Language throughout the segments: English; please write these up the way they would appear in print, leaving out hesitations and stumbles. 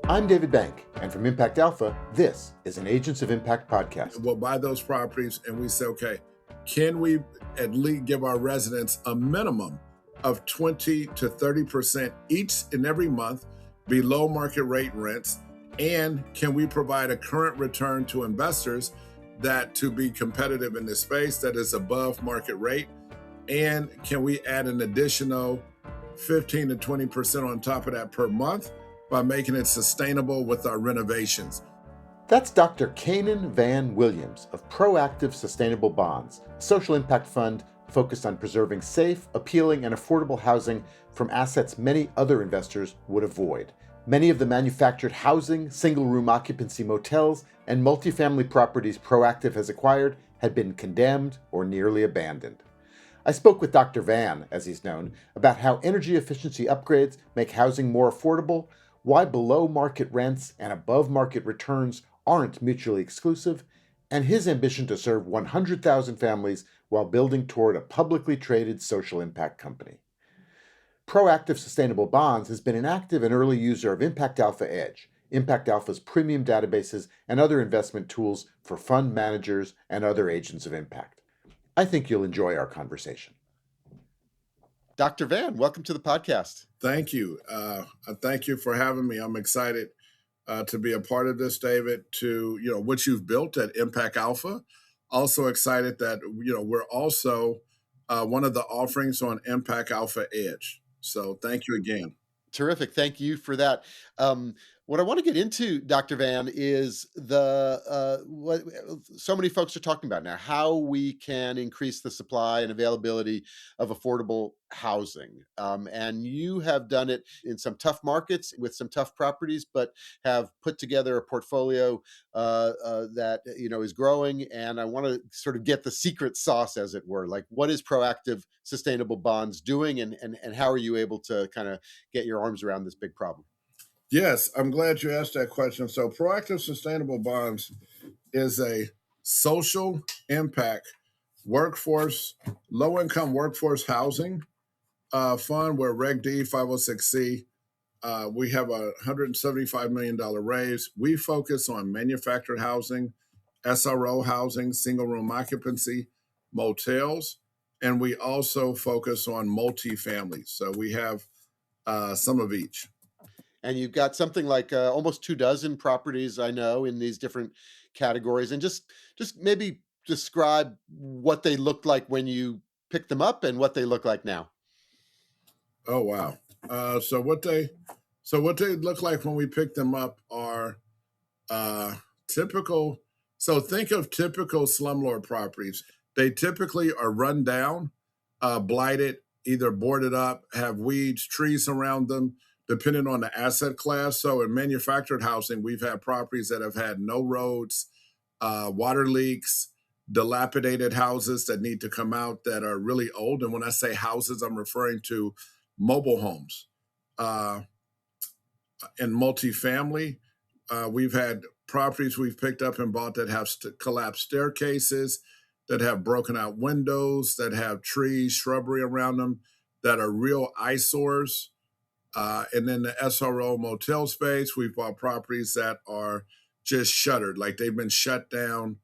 I'm David Bank, and from Impact Alpha, this is an Agents of Impact podcast. We'll buy those properties and we say, okay, can we at least give our residents a minimum of 20 to 30% each and every month below market rate rents? And can we provide a current return to investors that to be competitive in this space that is above market rate? And can we add an additional 15 to 20% on top of that per month by making it sustainable with our renovations? That's Dr. Canaan Van Williams of Proactive Sustainable Bonds, a social impact fund focused on preserving safe, appealing, and affordable housing from assets many other investors would avoid. Many of the manufactured housing, single-room occupancy motels, and multifamily properties Proactive has acquired had been condemned or nearly abandoned. I spoke with Dr. Van, as he's known, about how energy efficiency upgrades make housing more affordable, why below-market rents and above-market returns aren't mutually exclusive, and his ambition to serve 100,000 families while building toward a publicly traded social impact company. Proactive Sustainable Bonds has been an active and early user of Impact Alpha Edge, Impact Alpha's premium databases and other investment tools for fund managers and other agents of impact. I think you'll enjoy our conversation. Dr. Van, welcome to the podcast. Thank you. Thank you for having me. I'm excited to be a part of this, David, to, what you've built at Impact Alpha. Also excited that, we're also one of the offerings on Impact Alpha Edge. So thank you again. Terrific. Thank you for that. What I want to get into, Dr. Van, is what so many folks are talking about now, how we can increase the supply and availability of affordable housing. And you have done it in some tough markets with some tough properties, but have put together a portfolio that is growing. And I want to sort of get the secret sauce, as it were. Like, what is Proactive Sustainable Bonds doing, and how are you able to kind of get your arms around this big problem? Yes, I'm glad you asked that question. So Proactive Sustainable Bonds is a social impact workforce, low-income workforce housing fund. We're Reg D 506C. We have a $175 million raise. We focus on manufactured housing, SRO housing, single-room occupancy, motels, and we also focus on multifamily. So we have some of each. And you've got something like almost 24 properties, I know, in these different categories. And just maybe describe what they looked like when you picked them up and what they look like now. Oh wow! So what they look like when we pick them up are typical. So think of typical slumlord properties. They typically are run down, blighted, either boarded up, have weeds, trees around them, depending on the asset class. So in manufactured housing, we've had properties that have had no roads, water leaks, dilapidated houses that need to come out that are really old. And when I say houses, I'm referring to mobile homes. In multifamily, we've had properties we've picked up and bought that have collapsed staircases, that have broken out windows, that have trees, shrubbery around them, that are real eyesores. And then the SRO motel space, we've bought properties that are just shuttered, like they've been shut down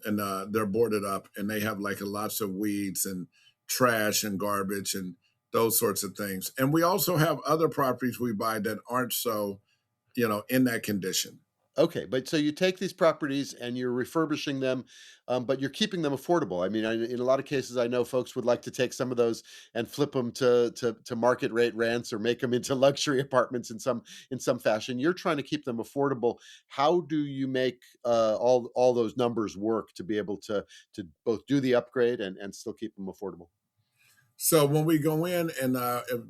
and they're boarded up and they have like lots of weeds and trash and garbage and those sorts of things. And we also have other properties we buy that aren't so, in that condition. Okay, but so you take these properties and you're refurbishing them, but you're keeping them affordable. I mean, in a lot of cases, I know folks would like to take some of those and flip them to market rate rents or make them into luxury apartments in some fashion. You're trying to keep them affordable. How do you make all those numbers work to be able to both do the upgrade and still keep them affordable? So when we go in and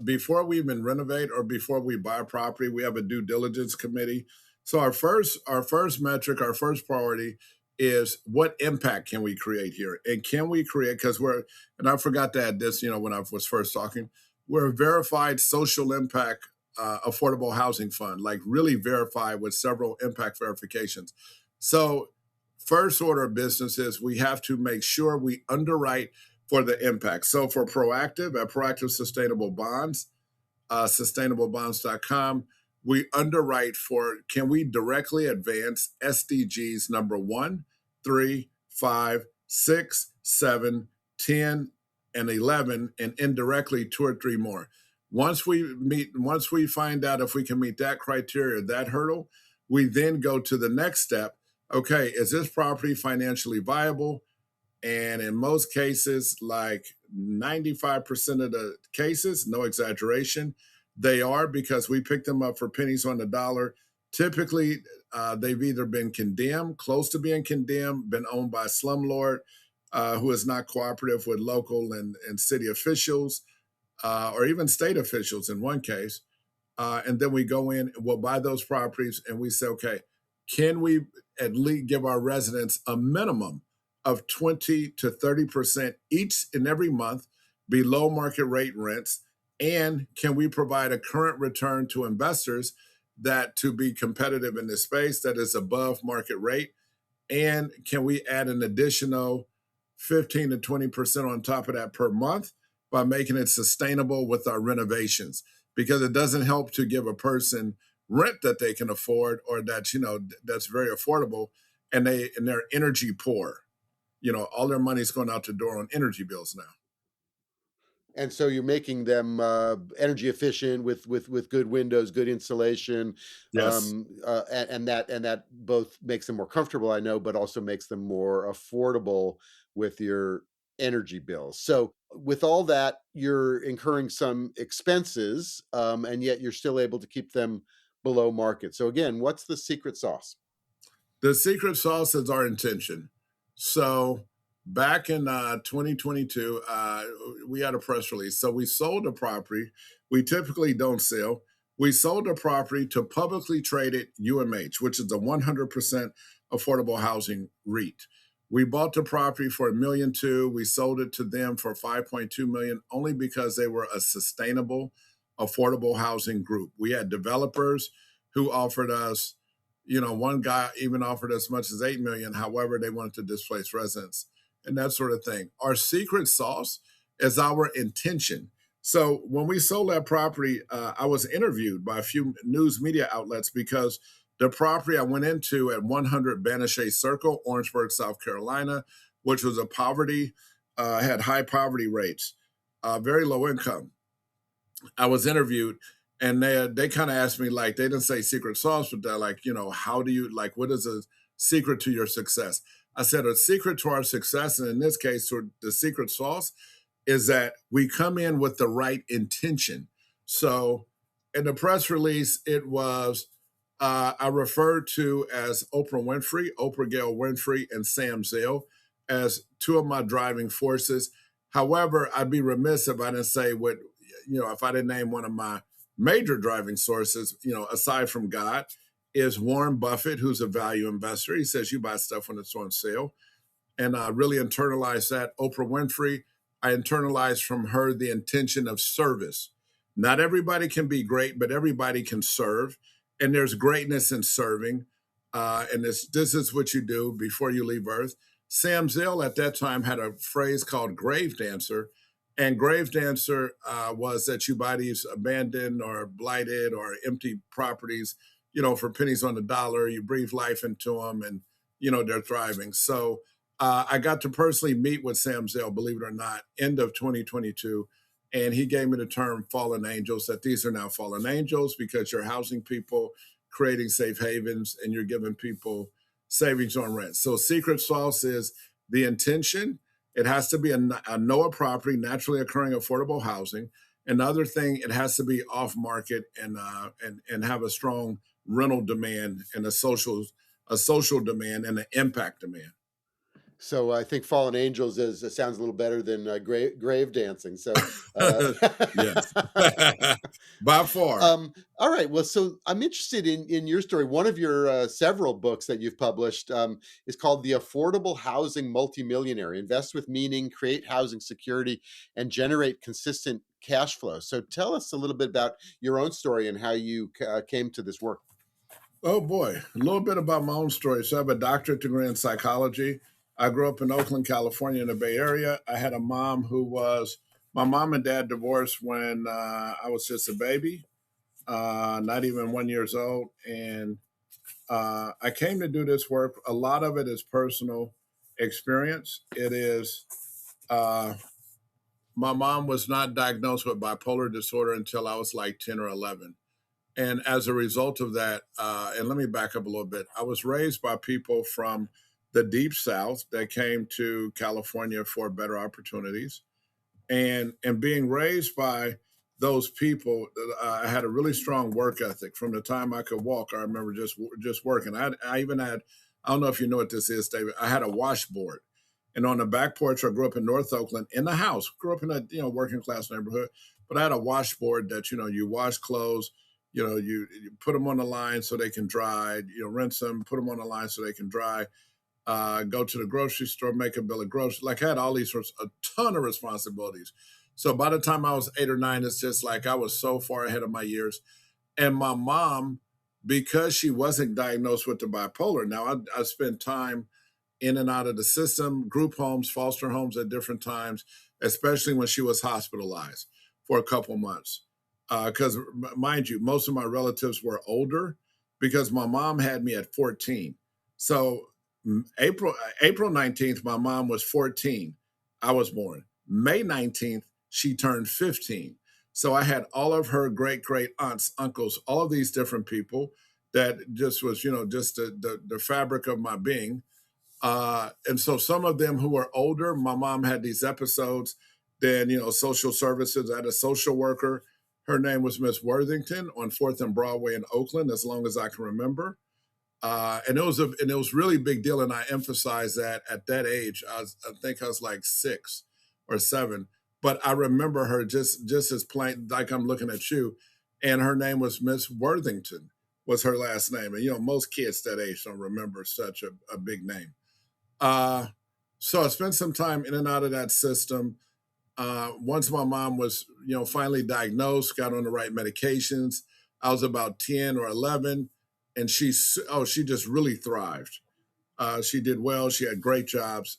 before we even renovate or before we buy a property, we have a due diligence committee. So our first metric, our first priority is what impact can we create here? And can we create, because and I forgot to add this, when I was first talking, we're a verified social impact affordable housing fund, like really verified with several impact verifications. So first order of business is we have to make sure we underwrite for the impact. So for Proactive, at Proactive Sustainable Bonds, sustainablebonds.com, we underwrite for, can we directly advance SDGs number 1, 3, 5, 6, 7, 10, and 11, and indirectly 2 or 3 more. Once we find out if we can meet that criteria, that hurdle, we then go to the next step. Okay, is this property financially viable? And in most cases, like 95% of the cases, no exaggeration, they are, because we pick them up for pennies on the dollar. Typically, they've either been condemned, close to being condemned, been owned by a slumlord who is not cooperative with local and city officials, or even state officials in one case. And then we go in, we'll buy those properties, and we say, okay, can we at least give our residents a minimum of 20 to 30% each and every month below market rate rents? And can we provide a current return to investors that, to be competitive in this space, that is above market rate? And can we add an additional 15 to 20% on top of that per month by making it sustainable with our renovations? Because it doesn't help to give a person rent that they can afford, or that, that's very affordable, and they're energy poor. All their money's going out the door on energy bills now. And so you're making them energy efficient with good windows, good insulation, Yes. and that both makes them more comfortable, I know, but also makes them more affordable with your energy bills. So with all that, you're incurring some expenses, and yet you're still able to keep them below market. So again, what's the secret sauce? The secret sauce is our intention. So back in 2022, we had a press release. So we sold a property. We typically don't sell. We sold a property to publicly traded UMH, which is a 100% affordable housing REIT. We bought the property for $1.2 million. We sold it to them for $5.2 million, only because they were a sustainable, affordable housing group. We had developers who offered us, one guy even offered as much as 8 million. However, they wanted to displace residents and that sort of thing. Our secret sauce is our intention. So when we sold that property, I was interviewed by a few news media outlets, because the property I went into at 100 Banashee Circle, Orangeburg, South Carolina, which was had high poverty rates, very low income. I was interviewed, and they kind of asked me, like, they didn't say secret sauce, but they're like, how do you, like, what is a secret to your success? I said a secret to our success, and in this case, to the secret sauce, is that we come in with the right intention. So in the press release, it was, I referred to as Oprah Gail Winfrey, and Sam Zell as two of my driving forces. However, I'd be remiss if I didn't say if I didn't name one of my major driving sources, aside from God, is Warren Buffett, who's a value investor. He says you buy stuff when it's on sale. And I really internalized that. Oprah Winfrey, I internalized from her the intention of service. Not everybody can be great, but everybody can serve. And there's greatness in serving. And this is what you do before you leave Earth. Sam Zell at that time had a phrase called grave dancer. And grave dancer was that you buy these abandoned or blighted or empty properties, for pennies on the dollar. You breathe life into them, and, they're thriving. So I got to personally meet with Sam Zell, believe it or not, end of 2022. And he gave me the term fallen angels, that these are now fallen angels, because you're housing people, creating safe havens, and you're giving people savings on rent. So secret sauce is the intention. It has to be a NOAA property, naturally occurring affordable housing. Another thing, it has to be off market and have a strong rental demand, and a social demand, and an impact demand. So I think Fallen Angels sounds a little better than grave dancing. So, Yes, by far. all right. Well, so I'm interested in your story. One of your several books that you've published is called "The Affordable Housing Multimillionaire: Invest with Meaning, Create Housing Security, and Generate Consistent Cash Flow." So tell us a little bit about your own story and how you came to this work. Oh boy, a little bit about my own story. So I have a doctorate degree in psychology. I grew up in Oakland, California, in the Bay Area. I had a mom my mom and dad divorced when I was just a baby. not even 1 years old. And I came to do this work. A lot of it is personal experience. It is, uh, my mom was not diagnosed with bipolar disorder until I was like 10 or 11. And as a result of that, and let me back up a little bit, I was raised by people from the deep South that came to California for better opportunities. And being raised by those people, I had a really strong work ethic from the time I could walk. I remember just working. I even had, I don't know if you know what this is, David. I had a washboard, and on the back porch. I grew up in North Oakland in the house. Grew up in a working class neighborhood, but I had a washboard that you wash clothes. You put them on the line so they can dry. Rinse them, put them on the line so they can dry. Go to the grocery store, make a bill of groceries. Like I had all these a ton of responsibilities. So by the time I was 8 or 9, it's just like I was so far ahead of my years. And my mom, because she wasn't diagnosed with the bipolar, now I spent time in and out of the system, group homes, foster homes at different times, especially when she was hospitalized for a couple months. Because mind you, most of my relatives were older because my mom had me at 14. So April 19th, my mom was 14. I was born. May 19th, she turned 15. So I had all of her great great aunts, uncles, all of these different people that just was, just the fabric of my being. And so some of them who were older, my mom had these episodes. Then, social services. I had a social worker. Her name was Miss Worthington on 4th and Broadway in Oakland, as long as I can remember. And it was really big deal. And I emphasize that at that age, I think I was like 6 or 7. But I remember her just as plain, like I'm looking at you. And her name was Miss Worthington, was her last name. And most kids that age don't remember such a big name. Uh, so I spent some time in and out of that system. Once my mom was, finally diagnosed, got on the right medications, I was about 10 or 11, and she just really thrived. She did well. She had great jobs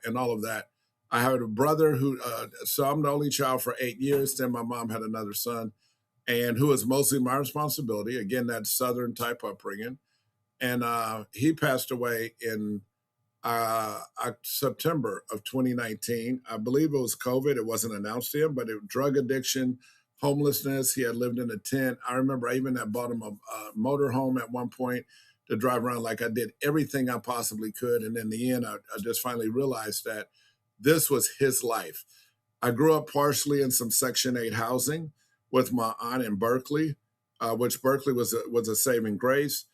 and all of that. I had a brother so I'm the only child for 8 years. Then my mom had another son, and who was mostly my responsibility. Again, that Southern type upbringing. And he passed away in September of 2019. I believe it was COVID. It wasn't announced to him, but drug addiction, homelessness. He had lived in a tent. I remember I even had bought him a motor home at one point to drive around. Like I did everything I possibly could. And in the end, I just finally realized that this was his life. I grew up partially in some Section 8 housing with my aunt in Berkeley, which Berkeley was a saving grace.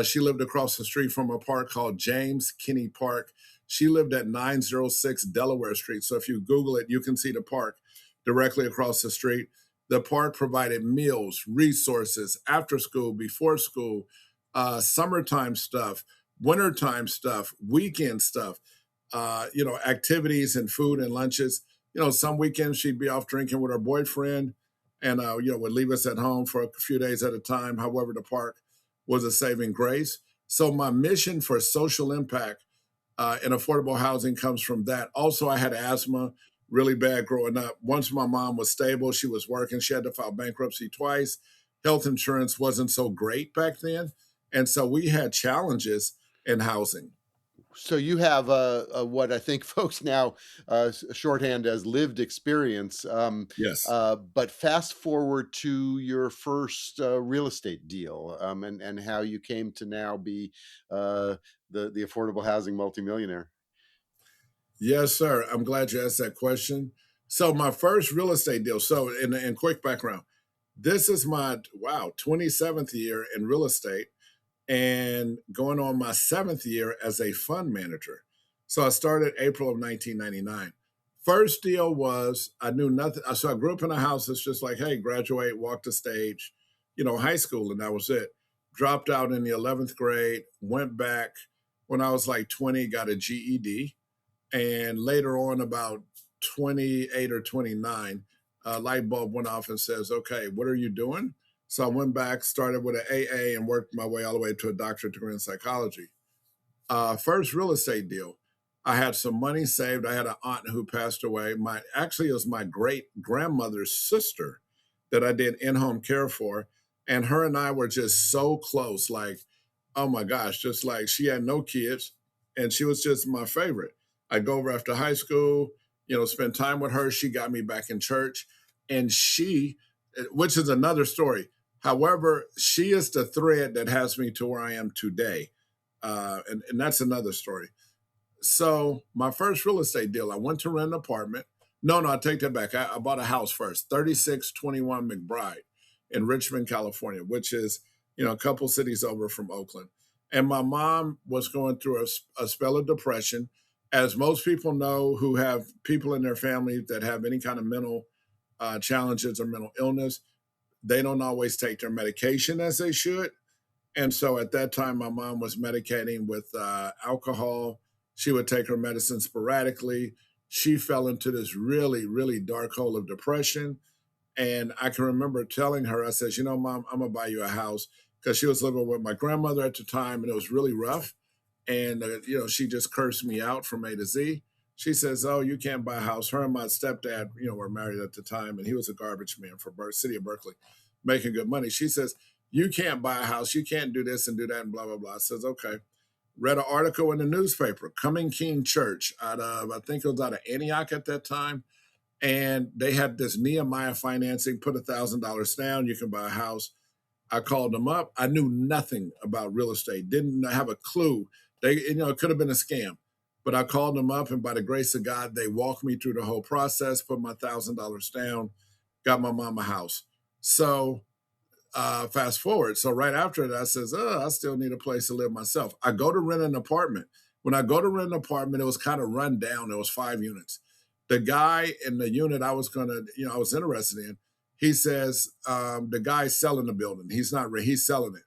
She lived across the street from a park called James Kinney Park. She lived at 906 Delaware Street. So if you Google it, you can see the park directly across the street. The park provided meals, resources, after school, before school, summertime stuff, wintertime stuff, weekend stuff, activities and food and lunches. Some weekends she'd be off drinking with her boyfriend and, would leave us at home for a few days at a time. However, the park was a saving grace. So my mission for social impact in affordable housing comes from that. Also, I had asthma really bad growing up. Once my mom was stable, she was working. She had to file bankruptcy twice. Health insurance wasn't so great back then. And so we had challenges in housing. So you have what I think folks now shorthand as lived experience. Yes. But fast forward to your first real estate deal, and how you came to now be the affordable housing multimillionaire. Yes, sir. I'm glad you asked that question. So my first real estate deal. So in quick background, this is my 27th year in real estate and going on my 7th year as a fund manager. So I started April of 1999. First deal was I knew nothing. So I grew up in a house that's just like, hey, graduate, walk the stage, high school, and that was it. Dropped out in the 11th grade, went back when I was like 20, got a GED. And later on, about 28 or 29, a light bulb went off and says, okay, what are you doing? So I went back, started with an AA, and worked my way all the way to a doctorate degree in psychology. First real estate deal. I had some money saved. I had an aunt who passed away. Actually, it was my great grandmother's sister that I did in-home care for. And her and I were just so close. Like, oh my gosh, just like she had no kids and she was just my favorite. I'd go over after high school, spend time with her. She got me back in church. And which is another story. However, she is the thread that has me to where I am today. And that's another story. So my first real estate deal, I went to rent an apartment. No, I take that back. I bought a house first, 3621 McBride in Richmond, California, which is, a couple cities over from Oakland. And my mom was going through a spell of depression. As most people know who have people in their family that have any kind of mental challenges or mental illness, they don't always take their medication as they should. And so at that time, my mom was medicating with alcohol. She would take her medicine sporadically. She fell into this really, really dark hole of depression. And I can remember telling her, I said, Mom, I'm going to buy you a house because she was living with my grandmother at the time and it was really rough. And, she just cursed me out from A to Z. She says, oh, you can't buy a house. Her and my stepdad, were married at the time and he was a garbage man for city of Berkeley, making good money. She says, you can't buy a house. You can't do this and do that and blah, blah, blah. I says, okay. Read an article in the newspaper, Coming King Church out of, I think it was out of Antioch at that time. And they had this Nehemiah financing, put $1,000 down. You can buy a house. I called them up. I knew nothing about real estate, didn't have a clue. It could have been a scam, but I called them up and by the grace of God, they walked me through the whole process, put my $1,000 down, got my mom a house. So fast forward. So right after that, I says, I still need a place to live myself. I go to rent an apartment. When I go to rent an apartment, it was kind of run down. It was 5 units. The guy in the unit I was I was interested in, he says, the guy's selling the building. He's selling it.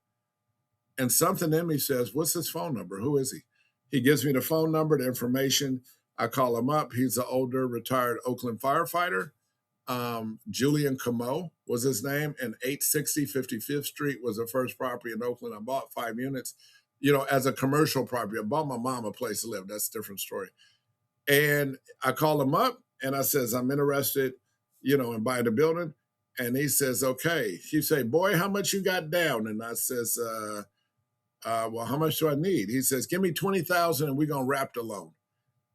And something in me says, what's his phone number? Who is he? He gives me the phone number, the information. I call him up. He's an older retired Oakland firefighter. Julian Camo was his name, and 860 55th Street was the first property in Oakland. I bought 5 units, as a commercial property. I bought my mom a place to live. That's a different story. And I call him up and I says, I'm interested, in buying the building. And he says, okay. He say, boy, how much you got down? And I says, well, how much do I need? He says, give me 20,000 and we're going to wrap the loan,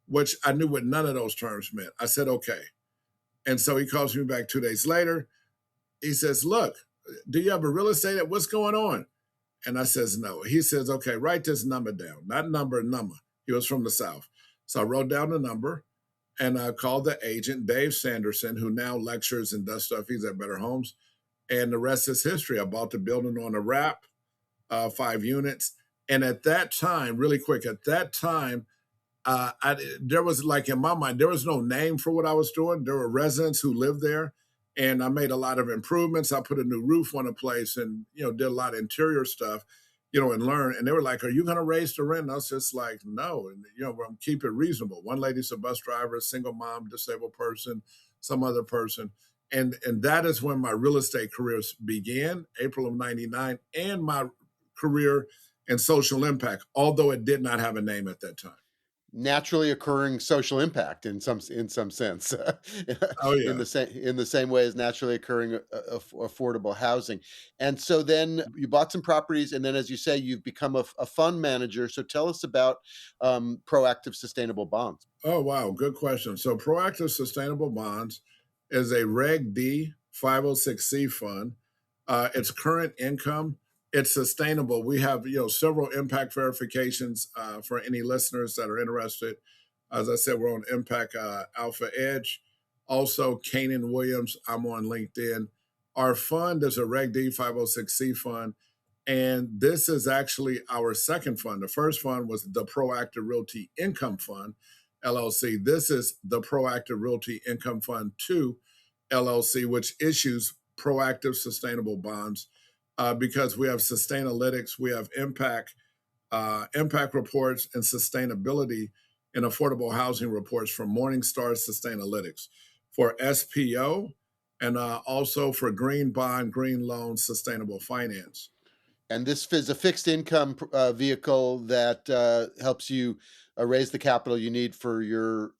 which I knew what none of those terms meant. I said, okay. And so he calls me back 2 days later. He says, look, do you have a real estate? What's going on? And I says, no. He says, okay, write this number down. Not number. He was from the South. So I wrote down the number and I called the agent, Dave Sanderson, who now lectures and does stuff. He's at Better Homes. And the rest is history. I bought the building on a wrap, 5 units. And at that time, really quick, there was like in my mind, there was no name for what I was doing. There were residents who lived there, and I made a lot of improvements. I put a new roof on a place, and did a lot of interior stuff, and learn. And they were like, "Are you going to raise the rent?" And I was just like, "No," and I'm keep it reasonable. One lady's a bus driver, a single mom, disabled person, some other person, and that is when my real estate career began, April of '99, and my career in social impact, although it did not have a name at that time. Naturally occurring social impact in some sense, Oh in yeah. the same way as naturally occurring affordable housing. And so then you bought some properties, and then, as you say, you've become a fund manager. So tell us about proactive sustainable bonds. Oh, wow. Good question. So, Proactive Sustainable Bonds is a Reg D 506C fund. It's current income. It's sustainable. We have several impact verifications for any listeners that are interested. As I said, we're on Impact Alpha Edge. Also, Canaan Williams. I'm on LinkedIn. Our fund is a Reg D 506C fund. And this is actually our second fund. The first fund was the Proactive Realty Income Fund, LLC. This is the Proactive Realty Income Fund 2, LLC, which issues proactive sustainable bonds because we have Sustainalytics, we have impact reports, and sustainability and affordable housing reports from Morningstar Sustainalytics for SPO and also for green bond, green loan, sustainable finance. And this is a fixed income vehicle that helps you raise the capital you need for your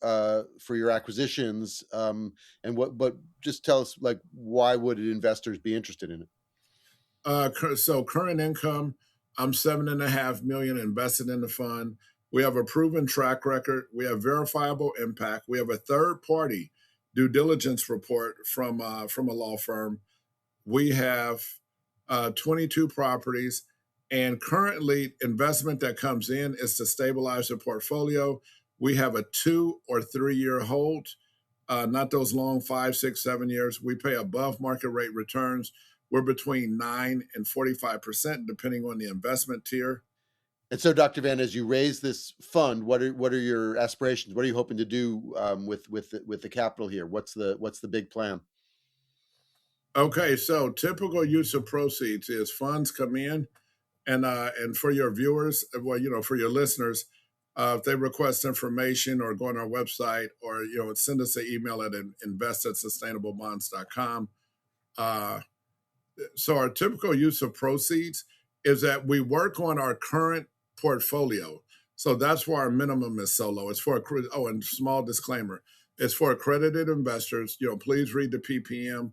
acquisitions. And what? But just tell us, like, why would investors be interested in it? So current income, I'm 7.5 million invested in the fund. We have a proven track record. We have verifiable impact. We have a third party due diligence report from a law firm. We have 22 properties, and currently investment that comes in is to stabilize the portfolio. We have a 2 or 3 year hold, not those long 5, 6, 7 years. We pay above market rate returns. We're between 9 and 45%, depending on the investment tier. And so, Dr. Van, as you raise this fund, what are your aspirations? What are you hoping to do with the capital here? What's the big plan? Okay, so typical use of proceeds is funds come in, and for your viewers, well, for your listeners, if they request information or go on our website or send us an email at invest@sustainablebonds.com. Uh, so our typical use of proceeds is that we work on our current portfolio. So that's why our minimum is so low. It's for and small disclaimer, it's for accredited investors. Please read the PPM,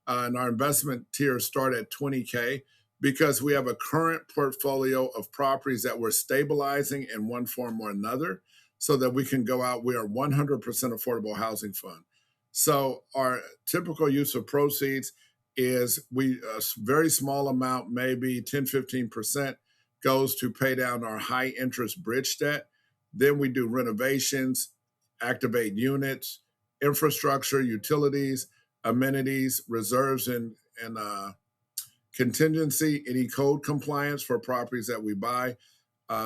and our investment tiers start at 20K because we have a current portfolio of properties that we're stabilizing in one form or another, so that we can go out. We are 100% affordable housing fund. So our typical use of proceeds is we a very small amount, maybe 10, 15%, goes to pay down our high interest bridge debt. Then we do renovations, activate units, infrastructure, utilities, amenities, reserves, and contingency, any code compliance for properties that we buy.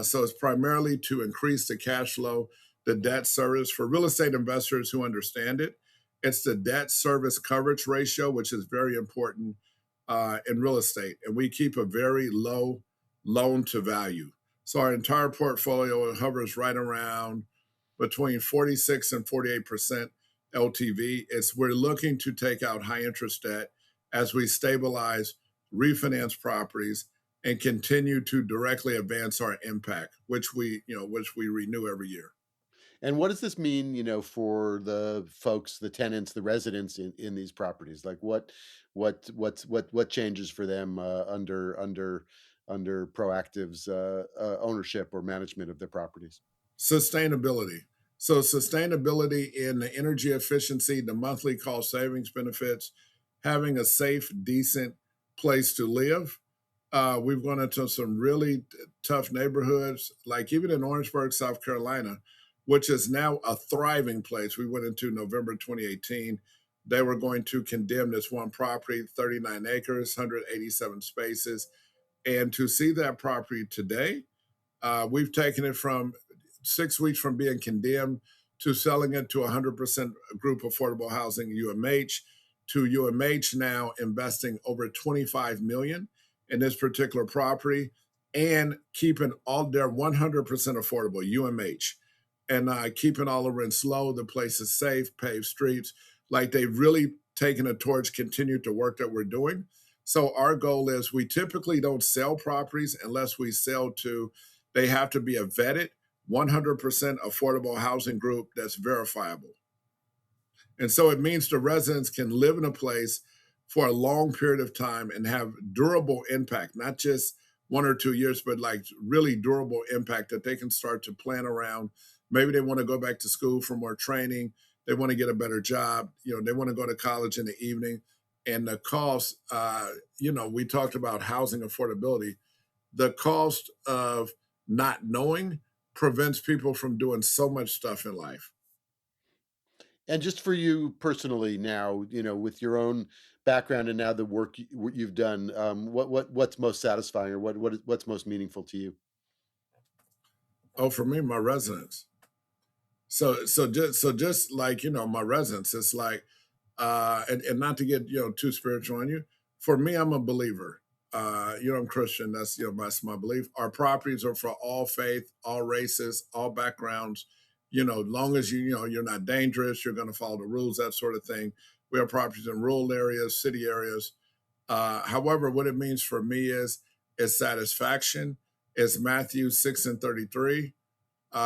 So it's primarily to increase the cash flow, the debt service. For real estate investors who understand it, it's the debt service coverage ratio, which is very important in real estate. And we keep a very low loan to value. So our entire portfolio hovers right around between 46 and 48% LTV. We're looking to take out high interest debt as we stabilize, refinance properties, and continue to directly advance our impact, which we renew every year. And what does this mean, for the folks, the tenants, the residents in these properties? Like what changes for them under Proactive's ownership or management of their properties? Sustainability. So sustainability in the energy efficiency, the monthly cost savings benefits, having a safe, decent place to live. We've gone into some really tough neighborhoods, like even in Orangeburg, South Carolina, which is now a thriving place. We went into November 2018. They were going to condemn this one property, 39 acres, 187 spaces. And to see that property today, we've taken it from 6 weeks from being condemned to selling it to 100% group affordable housing UMH, to UMH now investing over 25 million in this particular property and keeping all their 100% affordable UMH, and keeping all the rents low. The place is safe, paved streets. Like they've really taken a torch, continued the work that we're doing. So our goal is we typically don't sell properties unless we sell to, they have to be a vetted 100% affordable housing group that's verifiable. And so it means the residents can live in a place for a long period of time and have durable impact, not just 1 or 2 years, but like really durable impact that they can start to plan around. Maybe they want to go back to school for more training. They want to get a better job. They want to go to college in the evening. And the cost, we talked about housing affordability. The cost of not knowing prevents people from doing so much stuff in life. And just for you personally now, with your own background and now the work you've done, what's most satisfying, or what's most meaningful to you? Oh, for me, my residents. So just like my residents, it's like and not to get too spiritual on you. For me, I'm a believer. I'm Christian. That's my belief. Our properties are for all faith, all races, all backgrounds. Long as you're not dangerous, you're going to follow the rules, that sort of thing. We have properties in rural areas, city areas. However, what it means for me is satisfaction. Is Matthew 6:33.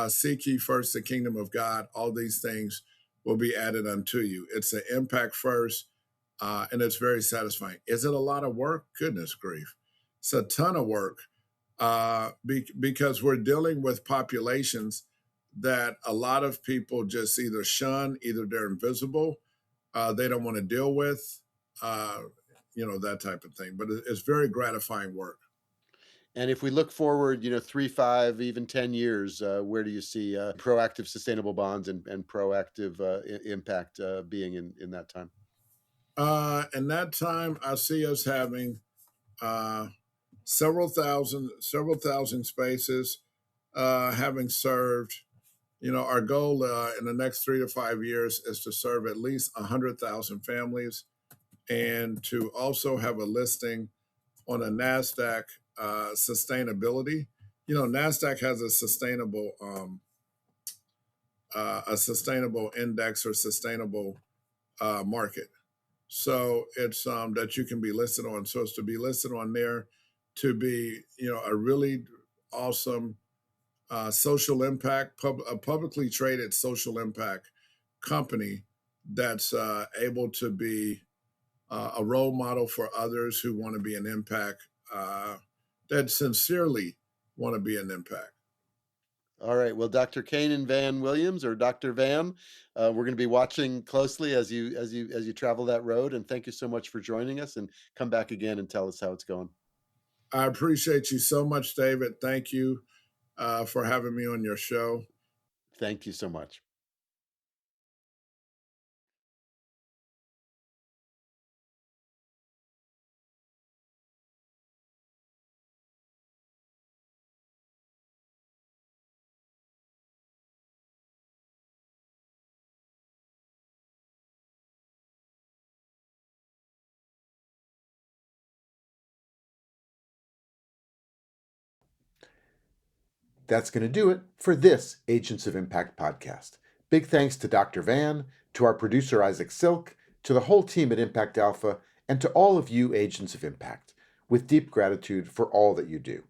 Seek ye first the kingdom of God. All these things will be added unto you. It's an impact first, and it's very satisfying. Is it a lot of work? Goodness grief. It's a ton of work because we're dealing with populations that a lot of people just either shun, either they're invisible, they don't want to deal with, uh, that type of thing. But it's very gratifying work. And if we look forward, 3, 5, even 10 years, where do you see proactive sustainable bonds and proactive impact being in that time? In that time, I see us having uh, several thousand spaces, having served. Our goal in the next 3 to 5 years is to serve at least 100,000 families, and to also have a listing on a NASDAQ sustainability. NASDAQ has a sustainable index or sustainable market. So it's that you can be listed on. So it's to be listed on there, to be a really awesome social impact, a publicly traded social impact company that's able to be a role model for others who want to be an impact, that sincerely want to be an impact. All right. Well, Dr. Canaan Van Williams, or Dr. Van, we're going to be watching closely as you travel that road. And thank you so much for joining us. And come back again and tell us how it's going. I appreciate you so much, David. Thank you for having me on your show. Thank you so much. That's going to do it for this Agents of Impact podcast. Big thanks to Dr. Van, to our producer Isaac Silk, to the whole team at Impact Alpha, and to all of you Agents of Impact, with deep gratitude for all that you do.